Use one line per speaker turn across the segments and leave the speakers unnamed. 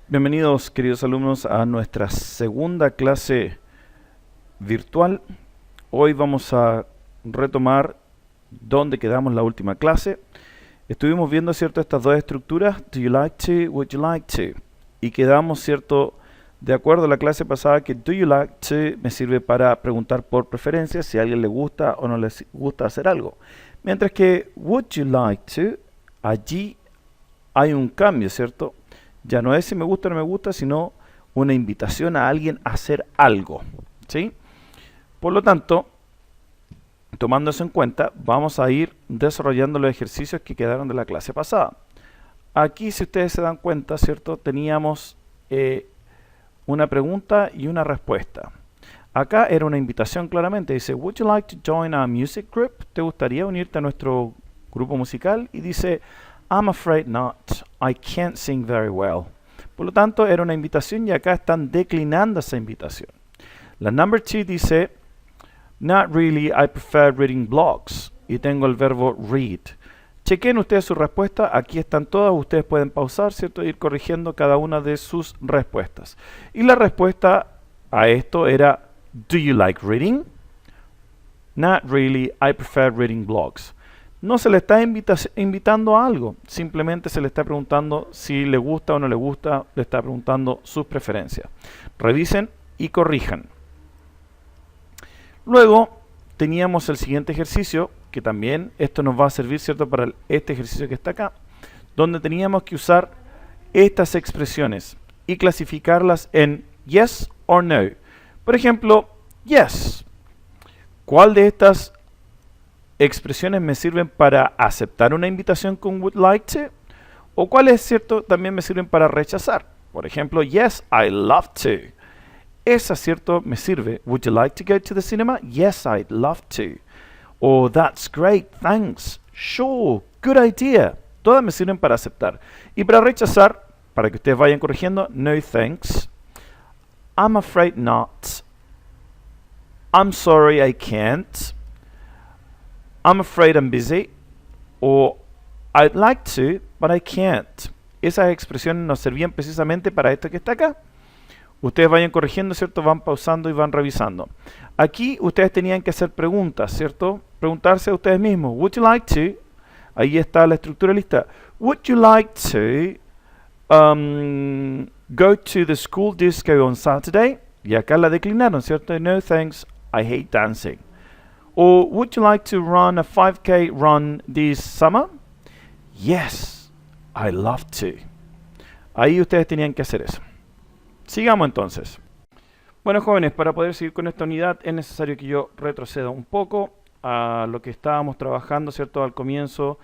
Bienvenidos, queridos alumnos, a nuestra segunda clase virtual. Hoy vamos a retomar donde quedamos la última clase. Estuvimos viendo, ¿cierto?, estas dos estructuras, do you like to, would you like to, y quedamos, ¿cierto?, de acuerdo a la clase pasada que do you like to me sirve para preguntar por preferencias, si a alguien le gusta o no le gusta hacer algo. Mientras que would you like to, allí hay un cambio, ¿cierto? Ya no es si me gusta o no me gusta, sino una invitación a alguien a hacer algo, ¿sí? Por lo tanto, tomando eso en cuenta, vamos a ir desarrollando los ejercicios que quedaron de la clase pasada. Aquí, si ustedes se dan cuenta, ¿cierto?, teníamos una pregunta y una respuesta. Acá era una invitación claramente, dice, would you like to join our music group? ¿Te gustaría unirte a nuestro grupo musical? Y dice, I'm afraid not. I can't sing very well. Por lo tanto, era una invitación y acá están declinando esa invitación. La number 2 dice, not really, I prefer reading blogs. Y tengo el verbo read. Chequen ustedes su respuesta. Aquí están todas. Ustedes pueden pausar, ¿cierto? E ir corrigiendo cada una de sus respuestas. Y la respuesta a esto era, do you like reading? Not really, I prefer reading blogs. No se le está invitando a algo, simplemente se le está preguntando si le gusta o no le gusta, le está preguntando sus preferencias. Revisen y corrijan. Luego teníamos el siguiente ejercicio, que también esto nos va a servir, ¿cierto?, para este ejercicio que está acá, donde teníamos que usar estas expresiones y clasificarlas en yes or no. Por ejemplo, yes. ¿Cuál de estas expresiones me sirven para aceptar una invitación con would like to? ¿O cuáles, cierto, también me sirven para rechazar? Por ejemplo, yes, I love to. Esa, cierto, me sirve. Would you like to go to the cinema? Yes, I'd love to. O that's great, thanks. Sure, good idea. Todas me sirven para aceptar. Y para rechazar, para que ustedes vayan corrigiendo, no thanks. I'm afraid not. I'm sorry, I can't. I'm afraid I'm busy, o I'd like to, but I can't. Esas expresiones nos servían precisamente para esto que está acá. Ustedes vayan corrigiendo, ¿cierto? Van pausando y van revisando. Aquí ustedes tenían que hacer preguntas, ¿cierto? Preguntarse a ustedes mismos. Would you like to? Ahí está la estructura lista. Would you like to go to the school disco on Saturday? Y acá la declinaron, ¿cierto? No thanks, I hate dancing. Or would you like to run a 5K run this summer? Yes, I love to. Ahí ustedes tenían que hacer eso. Sigamos entonces. Bueno, jóvenes, para poder seguir con esta unidad es necesario que yo retroceda un poco a lo que estábamos trabajando, ¿cierto?, al comienzo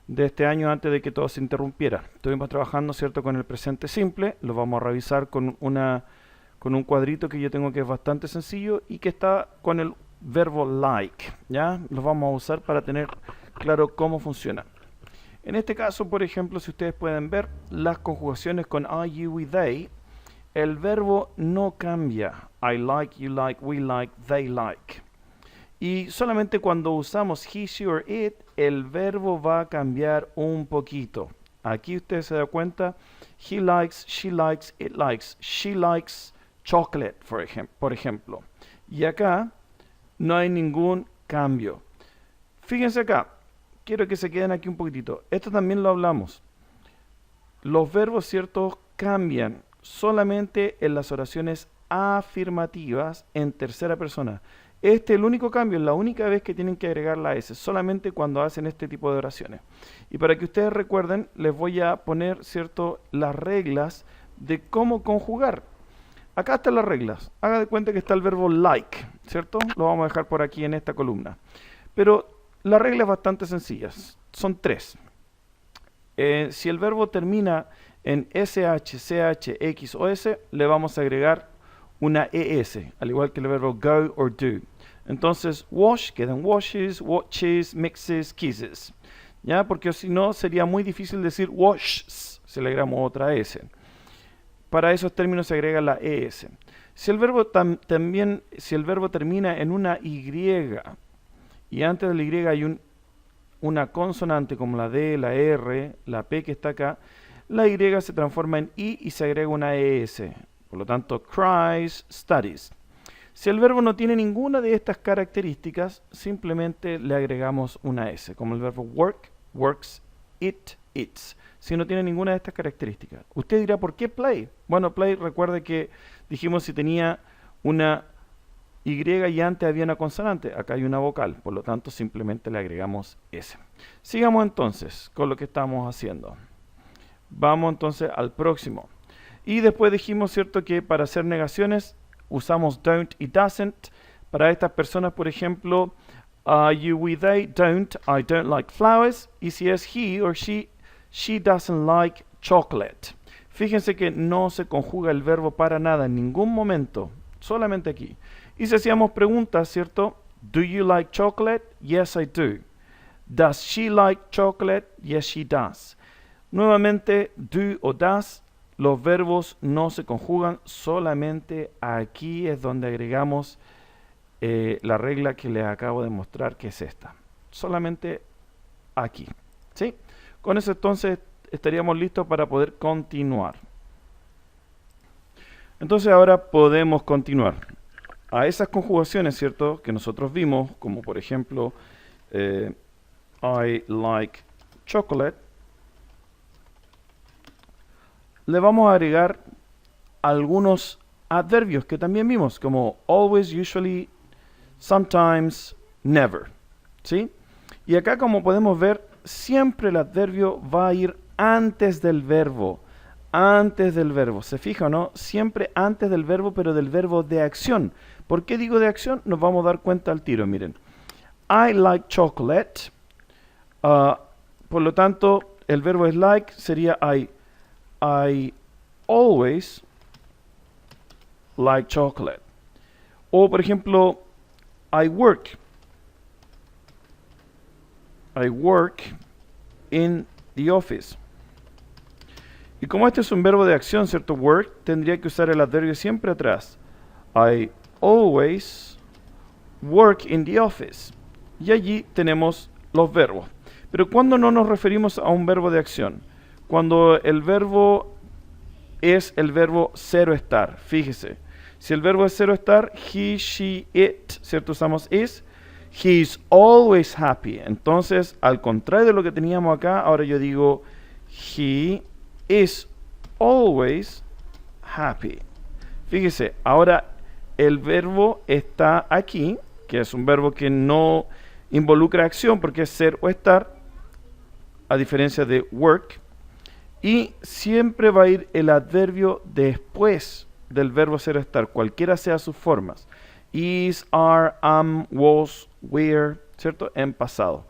de este año, antes de que todo se interrumpiera. Estuvimos trabajando, ¿cierto?, con el presente simple. Lo vamos a revisar con un cuadrito que yo tengo que es bastante sencillo y que está con el verbo like, ¿ya? Los vamos a usar para tener claro cómo funciona. En este caso, por ejemplo, si ustedes pueden ver las conjugaciones con I, you y they, el verbo no cambia. I like, you like, we like, they like. Y solamente cuando usamos he, she or it, el verbo va a cambiar un poquito. Aquí ustedes se dan cuenta, he likes, she likes, it likes. She likes chocolate, por ejemplo. Y acá no hay ningún cambio. Fíjense acá, quiero que se queden aquí un poquitito. Esto también lo hablamos. Los verbos, ¿cierto?, cambian solamente en las oraciones afirmativas en tercera persona. Este es el único cambio, es la única vez que tienen que agregar la S, solamente cuando hacen este tipo de oraciones. Y para que ustedes recuerden, les voy a poner, ¿cierto?, las reglas de cómo conjugar. Acá están las reglas. Haga de cuenta que está el verbo like, ¿cierto? Lo vamos a dejar por aquí en esta columna. Pero la regla es bastante sencilla. Son 3. Si el verbo termina en SH, CH, X o S, le vamos a agregar una ES, al igual que el verbo go or do. Entonces, wash, quedan washes, watches, mixes, kisses. ¿Ya? Porque si no, sería muy difícil decir washes, si le agregamos otra S. Para esos términos se agrega la ES. Si el verbo termina en una Y y antes de la Y hay una consonante como la D, la R, la P que está acá, la Y se transforma en I y se agrega una ES. Por lo tanto, cries, studies. Si el verbo no tiene ninguna de estas características, simplemente le agregamos una S, como el verbo work, works, it, eats. Si no tiene ninguna de estas características. Usted dirá, ¿por qué play? Bueno, play, recuerde que dijimos si tenía una Y y antes había una consonante. Acá hay una vocal, por lo tanto simplemente le agregamos S. Sigamos entonces con lo que estamos haciendo. Vamos entonces al próximo. Y después dijimos, ¿cierto?, que para hacer negaciones usamos don't y doesn't. Para estas personas, por ejemplo, you, we, they, don't, I don't like flowers. Y si es he or she doesn't like chocolate. Fíjense que no se conjuga el verbo para nada en ningún momento, solamente aquí. Y si hacíamos preguntas, ¿cierto? Do you like chocolate? Yes, I do. Does she like chocolate? Yes, she does. Nuevamente, do o does, los verbos no se conjugan, solamente aquí es donde agregamos la regla que les acabo de mostrar, que es esta. Solamente aquí, ¿sí? Con eso entonces estaríamos listos para poder continuar. Entonces ahora podemos continuar. A esas conjugaciones, ¿cierto?, que nosotros vimos, como por ejemplo, I like chocolate, le vamos a agregar algunos adverbios que también vimos, como always, usually, sometimes, never, ¿sí? Y acá, como podemos ver, siempre el adverbio va a ir antes del verbo. Antes del verbo, ¿se fija o no? Siempre antes del verbo, pero del verbo de acción. ¿Por qué digo de acción? Nos vamos a dar cuenta al tiro, miren. I like chocolate. Por lo tanto, el verbo es like, sería I always like chocolate. O, por ejemplo, I work in the office. Y como este es un verbo de acción, ¿cierto? Work, tendría que usar el adverbio siempre atrás. I always work in the office. Y allí tenemos los verbos. Pero ¿cuándo no nos referimos a un verbo de acción? Cuando el verbo es el verbo cero estar. Fíjese. Si el verbo es cero estar, he, she, it, ¿cierto? Usamos is. He's always happy. Entonces, al contrario de lo que teníamos acá, ahora yo digo he is always happy. Fíjese, ahora el verbo está aquí, que es un verbo que no involucra acción porque es ser o estar, a diferencia de work, y siempre va a ir el adverbio después del verbo ser o estar, cualquiera sea sus formas. Is, are, am, was, were, ¿cierto? En pasado.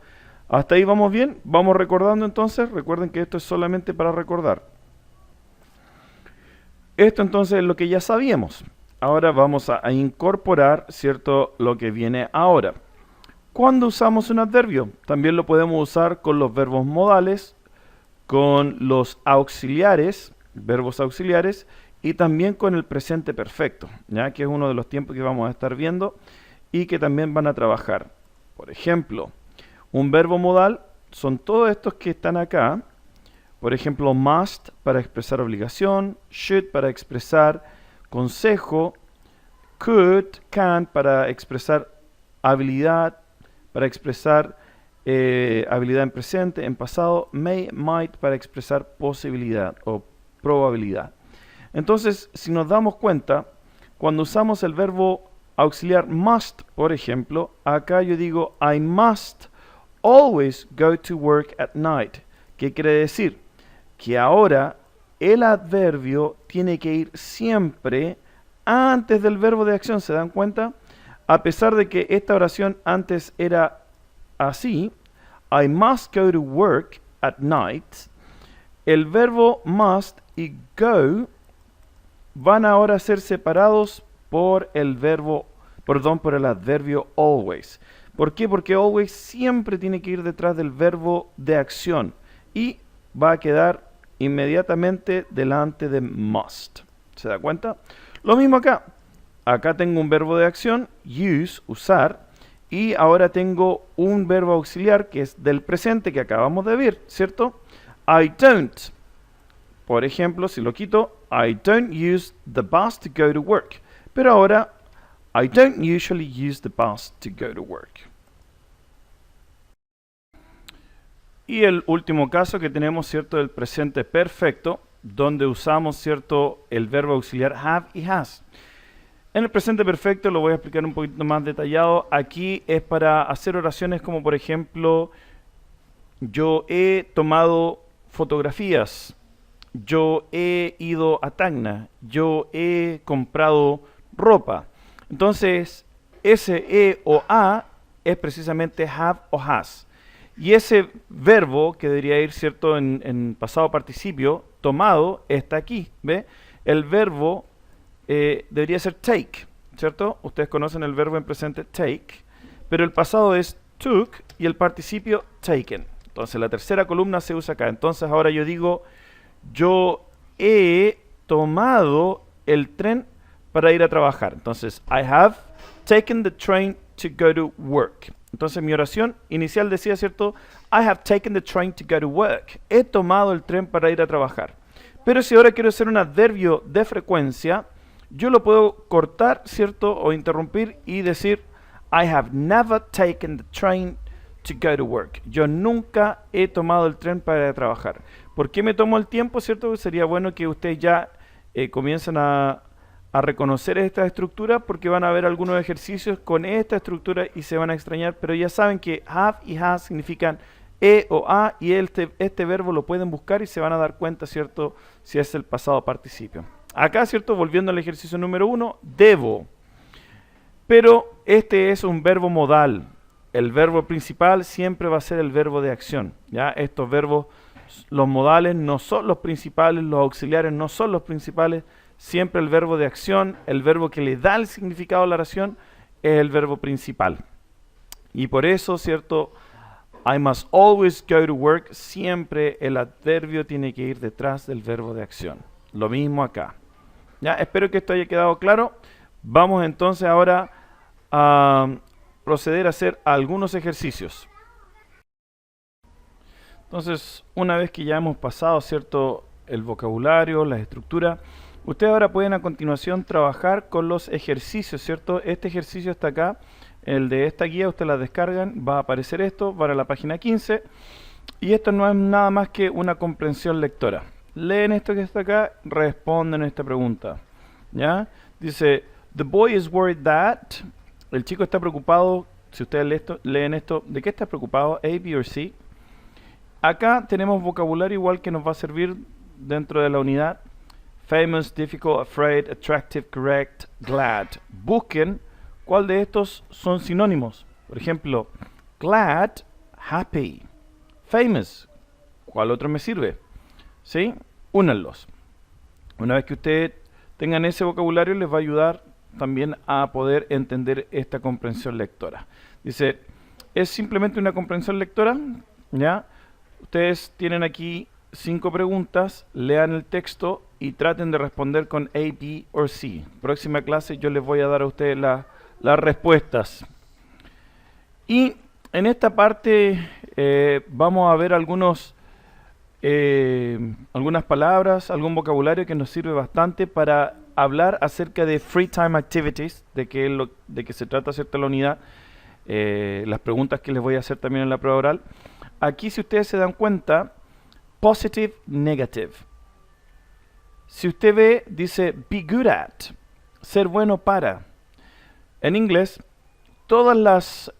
¿Hasta ahí vamos bien? ¿Vamos recordando entonces? Recuerden que esto es solamente para recordar. Esto entonces es lo que ya sabíamos. Ahora vamos a incorporar, ¿cierto?, lo que viene ahora. ¿Cuándo usamos un adverbio? También lo podemos usar con los verbos modales, con los auxiliares, verbos auxiliares, y también con el presente perfecto, ya que es uno de los tiempos que vamos a estar viendo y que también van a trabajar. Por ejemplo, un verbo modal son todos estos que están acá. Por ejemplo, must para expresar obligación, should para expresar consejo, could, can para expresar habilidad, para expresar habilidad en presente, en pasado, may, might para expresar posibilidad o probabilidad. Entonces, si nos damos cuenta, cuando usamos el verbo auxiliar must, por ejemplo, acá yo digo I must always go to work at night. ¿Qué quiere decir? Que ahora el adverbio tiene que ir siempre antes del verbo de acción, ¿se dan cuenta? A pesar de que esta oración antes era así, I must go to work at night, el verbo must y go van ahora a ser separados por el adverbio always. ¿Por qué? Porque always siempre tiene que ir detrás del verbo de acción y va a quedar inmediatamente delante de must. ¿Se da cuenta? Lo mismo acá. Acá tengo un verbo de acción, use, usar, y ahora tengo un verbo auxiliar que es del presente que acabamos de ver, ¿cierto? I don't Por ejemplo, si lo quito, I don't use the bus to go to work. Pero ahora, I don't usually use the bus to go to work. Y el último caso que tenemos, ¿cierto?, del presente perfecto, donde usamos, ¿cierto?, el verbo auxiliar have y has. En el presente perfecto lo voy a explicar un poquito más detallado. Aquí es para hacer oraciones como, por ejemplo, yo he tomado fotografías, yo he ido a Tacna, yo he comprado ropa. Entonces, ese e o a es precisamente have o has. Y ese verbo que debería ir, ¿cierto?, en pasado participio, tomado, está aquí, ¿ve? El verbo debería ser take, ¿cierto? Ustedes conocen el verbo en presente take, pero el pasado es took y el participio taken. Entonces la tercera columna se usa acá. Entonces ahora yo digo, yo he tomado el tren para ir a trabajar. Entonces, I have taken the train to go to work. Entonces mi oración inicial decía, ¿cierto? I have taken the train to go to work. He tomado el tren para ir a trabajar. Pero si ahora quiero hacer un adverbio de frecuencia, yo lo puedo cortar, ¿cierto? O interrumpir y decir, I have never taken the train to go to work. Yo nunca he tomado el tren para ir a trabajar. ¿Por qué me tomo el tiempo, cierto? Sería bueno que ustedes ya comiencen a reconocer esta estructura, porque van a ver algunos ejercicios con esta estructura y se van a extrañar, pero ya saben que have y has significan e o a, y este verbo lo pueden buscar y se van a dar cuenta, ¿cierto?, si es el pasado participio. Acá, ¿cierto?, volviendo al ejercicio número 1, debo. Pero este es un verbo modal. El verbo principal siempre va a ser el verbo de acción, ¿ya? Estos verbos, los modales no son los principales, los auxiliares no son los principales. Siempre el verbo de acción, el verbo que le da el significado a la oración, es el verbo principal. Y por eso, ¿cierto?, I must always go to work. Siempre el adverbio tiene que ir detrás del verbo de acción. Lo mismo acá. Ya, espero que esto haya quedado claro. Vamos entonces ahora a proceder a hacer algunos ejercicios. Entonces, una vez que ya hemos pasado, ¿cierto?, el vocabulario, la estructura, ustedes ahora pueden a continuación trabajar con los ejercicios, ¿cierto? Este ejercicio está acá, el de esta guía, ustedes la descargan, va a aparecer esto, van a la página 15, y esto no es nada más que una comprensión lectora. Leen esto que está acá, responden esta pregunta, ¿ya? Dice, the boy is worried that, el chico está preocupado, si ustedes leen esto, ¿de qué está preocupado? A, B o C. Acá tenemos vocabulario igual que nos va a servir dentro de la unidad. Famous, difficult, afraid, attractive, correct, glad. Busquen cuál de estos son sinónimos. Por ejemplo, glad, happy. Famous, ¿cuál otro me sirve? ¿Sí? Únanlos. Una vez que ustedes tengan ese vocabulario, les va a ayudar también a poder entender esta comprensión lectora. Dice, es simplemente una comprensión lectora, ¿ya? Ustedes tienen aquí 5 preguntas, lean el texto y traten de responder con A, B o C. Próxima clase yo les voy a dar a ustedes las respuestas. Y en esta parte vamos a ver algunas palabras, algún vocabulario que nos sirve bastante para hablar acerca de free time activities, de que se trata, ¿cierto?, la unidad, las preguntas que les voy a hacer también en la prueba oral. Aquí, si ustedes se dan cuenta, positive, negative. Si usted ve, dice be good at, ser bueno para. En inglés, todas las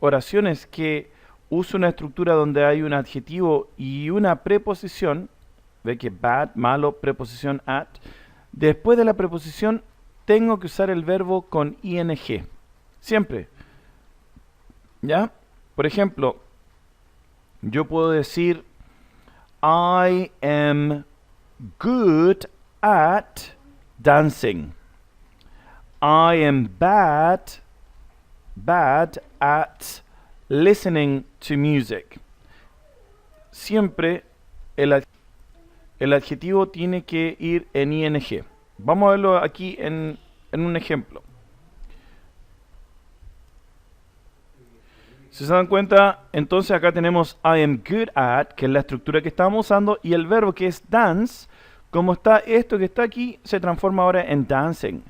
oraciones que usan una estructura donde hay un adjetivo y una preposición, ve que bad, malo, preposición at, después de la preposición tengo que usar el verbo con ing. Siempre. ¿Ya? Por ejemplo, yo puedo decir I am good at dancing. I am bad at listening to music. Siempre el adjetivo tiene que ir en ing. Vamos a verlo aquí en un ejemplo. Si se dan cuenta, entonces acá tenemos I am good at, que es la estructura que estábamos usando, y el verbo que es dance, como está esto que está aquí, se transforma ahora en dancing.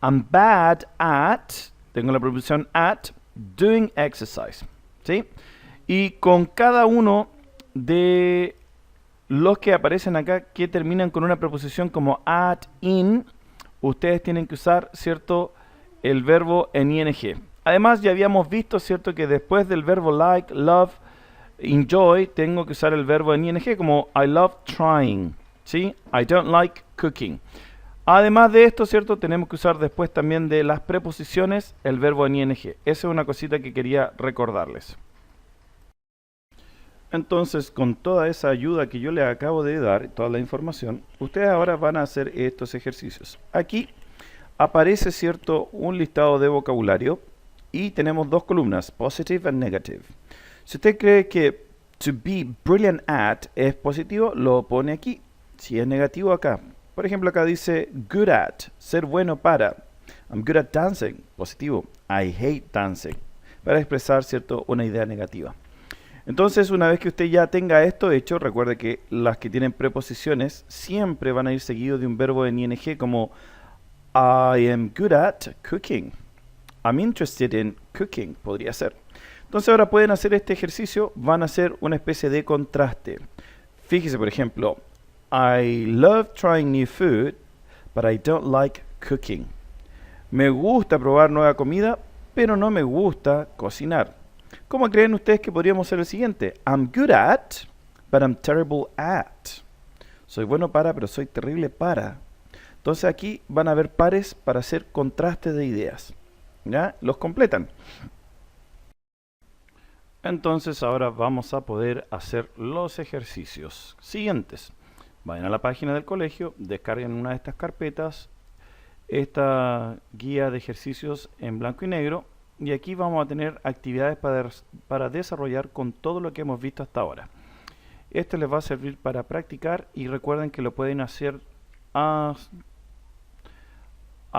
I'm bad at, tengo la preposición at, doing exercise. ¿Sí? Y con cada uno de los que aparecen acá que terminan con una preposición como at, in, ustedes tienen que usar, ¿cierto?, el verbo en ing. Además, ya habíamos visto, ¿cierto?, que después del verbo like, love, enjoy, tengo que usar el verbo en ing como I love trying, ¿sí? I don't like cooking. Además de esto, ¿cierto?, tenemos que usar después también de las preposiciones el verbo en ing. Esa es una cosita que quería recordarles. Entonces, con toda esa ayuda que yo les acabo de dar, toda la información, ustedes ahora van a hacer estos ejercicios. Aquí aparece, ¿cierto?, un listado de vocabulario y tenemos dos columnas, positive and negative. Si usted cree que to be brilliant at es positivo, lo pone aquí. Si es negativo, acá. Por ejemplo, acá dice good at, ser bueno para. I'm good at dancing, positivo. I hate dancing, para expresar, ¿cierto?, una idea negativa. Entonces, una vez que usted ya tenga esto hecho, recuerde que las que tienen preposiciones siempre van a ir seguidos de un verbo en ing, como I am good at cooking. I'm interested in cooking, podría ser. Entonces ahora pueden hacer este ejercicio, van a hacer una especie de contraste. Fíjese, por ejemplo, I love trying new food, but I don't like cooking. Me gusta probar nueva comida, pero no me gusta cocinar. ¿Cómo creen ustedes que podríamos hacer el siguiente? I'm good at, but I'm terrible at. Soy bueno para, pero soy terrible para. Entonces aquí van a haber pares para hacer contrastes de ideas. ¿Ya? Los completan. Entonces ahora vamos a poder hacer los ejercicios siguientes. Vayan a la página del colegio, descarguen una de estas carpetas, esta guía de ejercicios en blanco y negro, y aquí vamos a tener actividades para desarrollar con todo lo que hemos visto hasta ahora. Esto les va a servir para practicar y recuerden que lo pueden hacer a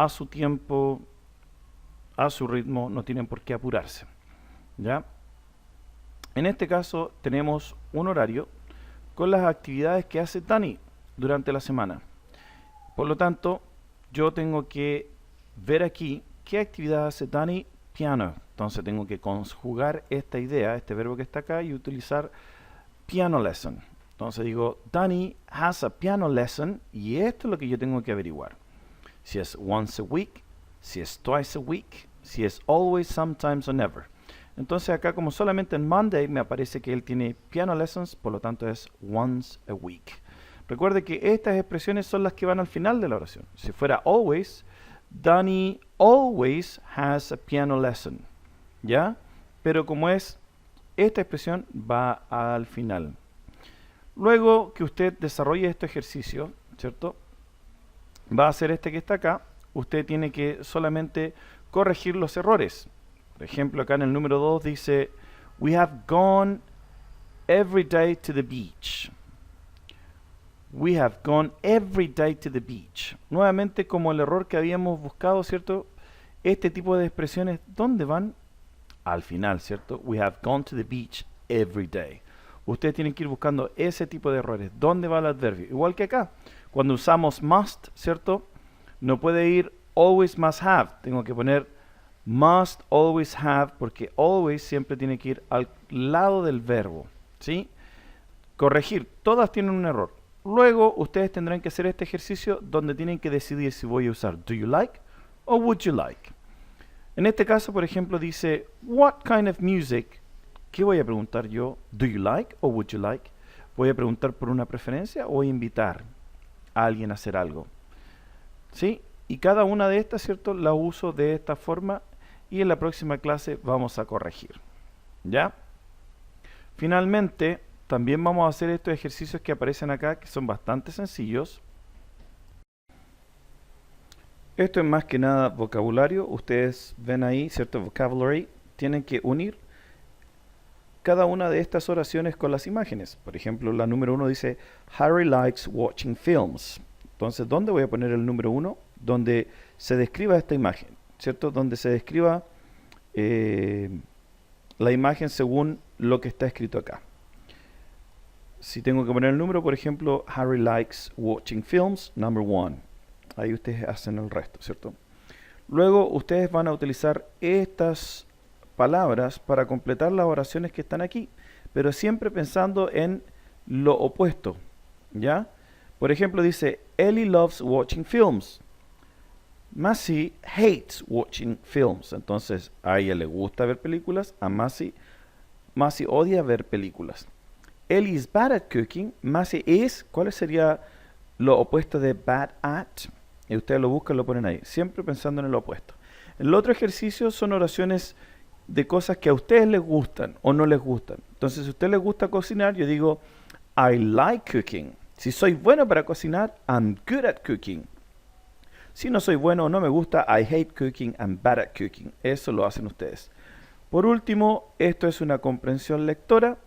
su tiempo, a su ritmo, no tienen por qué apurarse. ¿Ya? En este caso tenemos un horario con las actividades que hace Dani durante la semana. Por lo tanto, yo tengo que ver aquí qué actividad hace Dani. Piano. Entonces tengo que conjugar esta idea, este verbo que está acá, y utilizar piano lesson. Entonces digo, Danny has a piano lesson, y esto es lo que yo tengo que averiguar. Si es once a week, si es twice a week, si es always, sometimes or never. Entonces acá, como solamente en Monday me aparece que él tiene piano lessons, por lo tanto es once a week. Recuerde que estas expresiones son las que van al final de la oración. Si fuera always, Danny always has a piano lesson. ¿Ya? Pero como es, esta expresión va al final. Luego que usted desarrolle este ejercicio, ¿cierto?, va a hacer este que está acá. Usted tiene que solamente corregir los errores. Por ejemplo, acá en el número 2 dice, we have gone every day to the beach. We have gone every day to the beach. Nuevamente, como el error que habíamos buscado, ¿cierto? Este tipo de expresiones, ¿dónde van? Al final, ¿cierto? We have gone to the beach every day. Ustedes tienen que ir buscando ese tipo de errores. ¿Dónde va el adverbio? Igual que acá. Cuando usamos must, ¿cierto? No puede ir always must have. Tengo que poner must always have, porque always siempre tiene que ir al lado del verbo, ¿sí? Corregir. Todas tienen un error. Luego ustedes tendrán que hacer este ejercicio donde tienen que decidir si voy a usar do you like o would you like. En este caso, por ejemplo, dice what kind of music. ¿Qué voy a preguntar yo? Do you like o would you like? ¿Voy a preguntar por una preferencia o voy a invitar a alguien a hacer algo? ¿Sí? Y cada una de estas, ¿cierto?, la uso de esta forma y en la próxima clase vamos a corregir. ¿Ya? Finalmente, también vamos a hacer estos ejercicios que aparecen acá, que son bastante sencillos. Esto es más que nada vocabulario. Ustedes ven ahí, ¿cierto? Vocabulary. Tienen que unir cada una de estas oraciones con las imágenes. Por ejemplo, la número 1 dice, Harry likes watching films. Entonces, ¿dónde voy a poner el número 1? Donde se describa esta imagen, ¿cierto? Donde se describa la imagen según lo que está escrito acá. Si tengo que poner el número, por ejemplo, Harry likes watching films, number 1. Ahí ustedes hacen el resto, ¿cierto? Luego ustedes van a utilizar estas palabras para completar las oraciones que están aquí, pero siempre pensando en lo opuesto, ¿ya? Por ejemplo, dice, Ellie loves watching films. Massey hates watching films. Entonces, a ella le gusta ver películas, a Massey odia ver películas. Ellie is bad at cooking. Massey is, ¿cuál sería lo opuesto de bad at? Y ustedes lo buscan, lo ponen ahí, siempre pensando en el opuesto. El otro ejercicio son oraciones de cosas que a ustedes les gustan o no les gustan. Entonces, si a ustedes les gusta cocinar, yo digo, I like cooking. Si soy bueno para cocinar, I'm good at cooking. Si no soy bueno o no me gusta, I hate cooking, I'm bad at cooking. Eso lo hacen ustedes. Por último, esto es una comprensión lectora.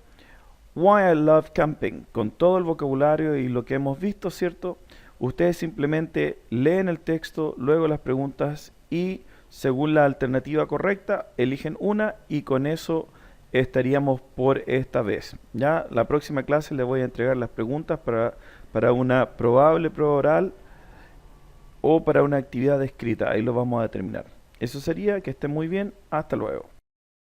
Why I love camping, con todo el vocabulario y lo que hemos visto, ¿cierto? Ustedes simplemente leen el texto, luego las preguntas y según la alternativa correcta, eligen una y con eso estaríamos por esta vez. Ya la próxima clase les voy a entregar las preguntas para una probable prueba oral o para una actividad escrita. Ahí lo vamos a determinar. Eso sería, que estén muy bien. Hasta luego.